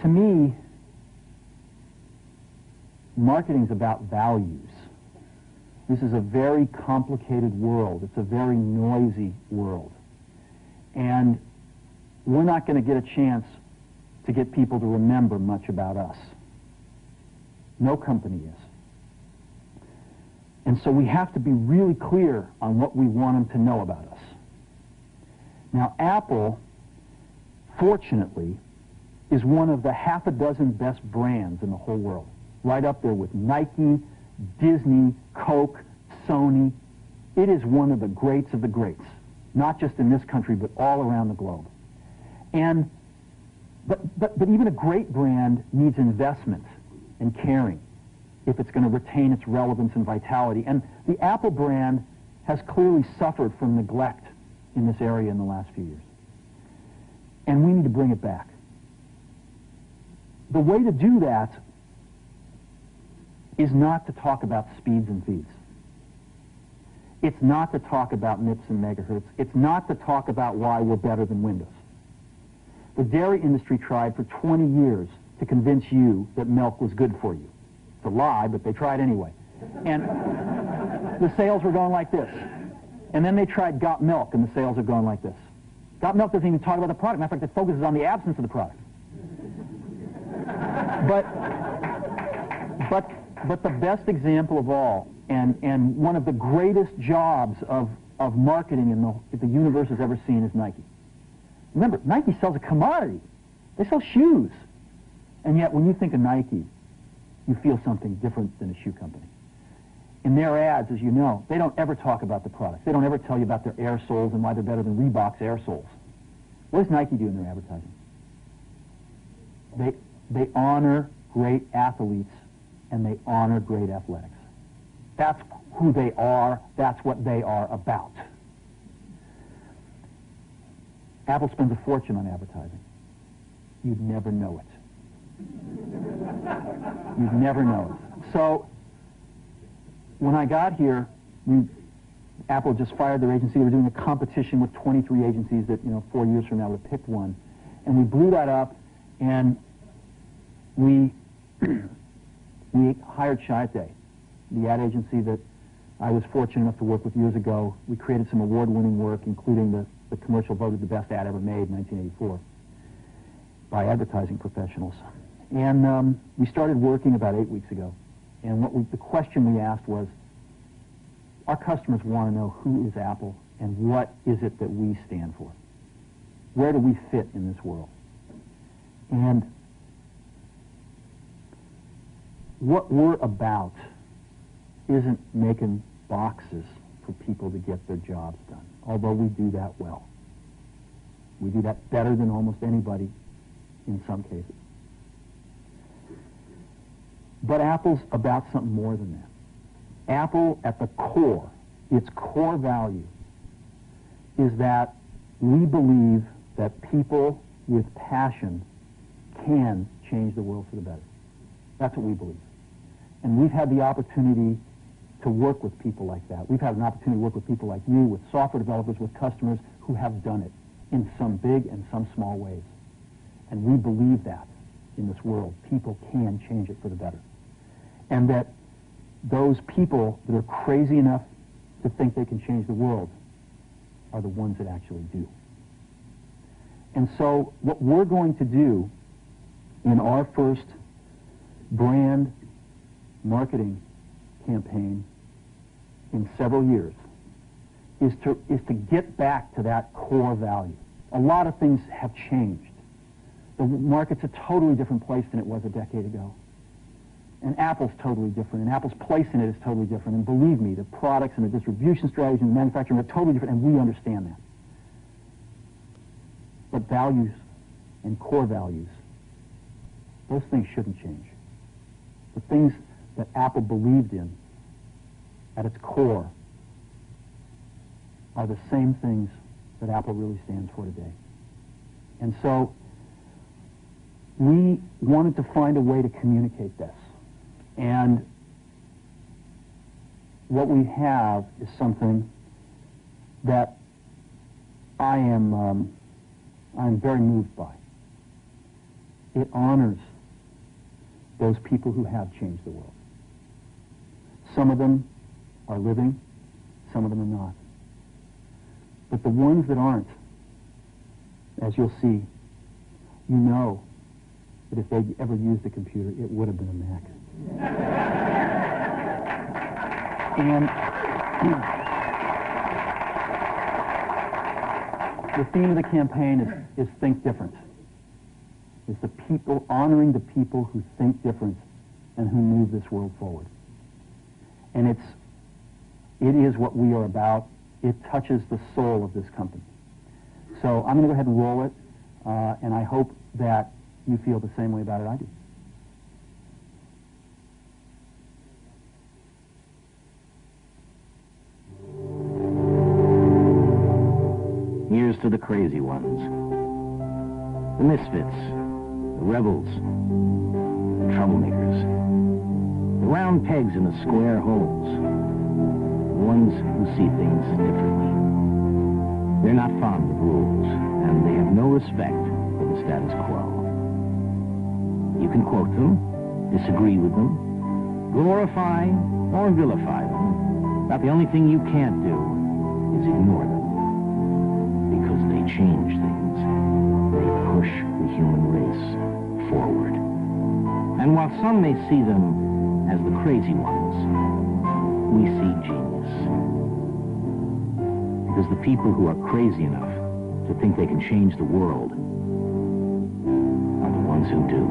To me, marketing's about values. This is a very complicated world. It's a very noisy world. And we're not going to get a chance to get people to remember much about us. No company is. And so we have to be really clear on what we want them to know about us. Now, Apple, fortunately, is one of the half a dozen best brands in the whole world. Right up there with Nike, Disney, Coke, Sony. It is one of the greats of the greats, not just in this country, but all around the globe. And, but even a great brand needs investment and caring if it's going to retain its relevance and vitality. And the Apple brand has clearly suffered from neglect in this area in the last few years. And we need to bring it back. The way to do that is not to talk about speeds and feeds. It's not to talk about MIPS and megahertz. It's not to talk about why we're better than Windows. The dairy industry tried for 20 years to convince you that milk was good for you. It's a lie, but they tried anyway. And the sales were going like this. And then they tried Got Milk, and the sales are going like this. Got Milk doesn't even talk about the product. Matter of fact, it focuses on the absence of the product. But the best example of all, and one of the greatest jobs of marketing the universe has ever seen is Nike. Remember, Nike sells a commodity. They sell shoes. And yet, when you think of Nike, you feel something different than a shoe company. In their ads, as you know, they don't ever talk about the products. They don't ever tell you about their air soles and why they're better than Reebok's air soles. What does Nike do in their advertising? They honor great athletes and they honor great athletics. That's who they are. That's what they are about. Apple spends a fortune on advertising. You'd never know it. You'd never know it. So when I got here, Apple just fired their agency. They were doing a competition with 23 agencies that, 4 years from now would have picked one. And we blew that up, and we hired Chiat, the ad agency that I was fortunate enough to work with years ago. We created some award-winning work, including the commercial voted the best ad ever made in 1984 by advertising professionals. And we started working about 8 weeks ago. And the question we asked was, our customers want to know who is Apple and what is it that we stand for? Where do we fit in this world? And what we're about isn't making boxes for people to get their jobs done, although we do that well. We do that better than almost anybody in some cases. But Apple's about something more than that. Apple, at the core, its core value, is that we believe that people with passion can change the world for the better. That's what we believe. And we've had the opportunity to work with people like that. We've had an opportunity to work with people like you, with software developers, with customers who have done it in some big and some small ways. And we believe that in this world. People can change it for the better. And that those people that are crazy enough to think they can change the world are the ones that actually do. And so what we're going to do in our first brand marketing campaign in several years is to get back to that core value. A lot of things have changed. The market's a totally different place than it was a decade ago. And Apple's totally different, and Apple's place in it is totally different. And believe me, the products and the distribution strategy and the manufacturing are totally different, and we understand that. But values and core values, those things shouldn't change. The things that Apple believed in at its core are the same things that Apple really stands for today. And so we wanted to find a way to communicate this. And what we have is something that I'm very moved by. it honors those people who have changed the world. Some of them are living, some of them are not. But the ones that aren't, as you'll see, you know that if they'd ever used a computer, it would have been a Mac. And the theme of the campaign is Think Different. It's the people, honoring the people who think different and who move this world forward. And it is what we are about. It touches the soul of this company. So I'm going to go ahead and roll it, and I hope that you feel the same way about it I do. Here's to the crazy ones, the misfits, the rebels, the troublemakers, the round pegs in the square holes, the ones who see things differently. They're not fond of rules, and they have no respect for the status quo. You can quote them, disagree with them, glorify or vilify them, but the only thing you can't do is ignore them. Because they change things. They push the human race forward. And while some may see them as the crazy ones, we see genius. Because the people who are crazy enough to think they can change the world are the ones who do.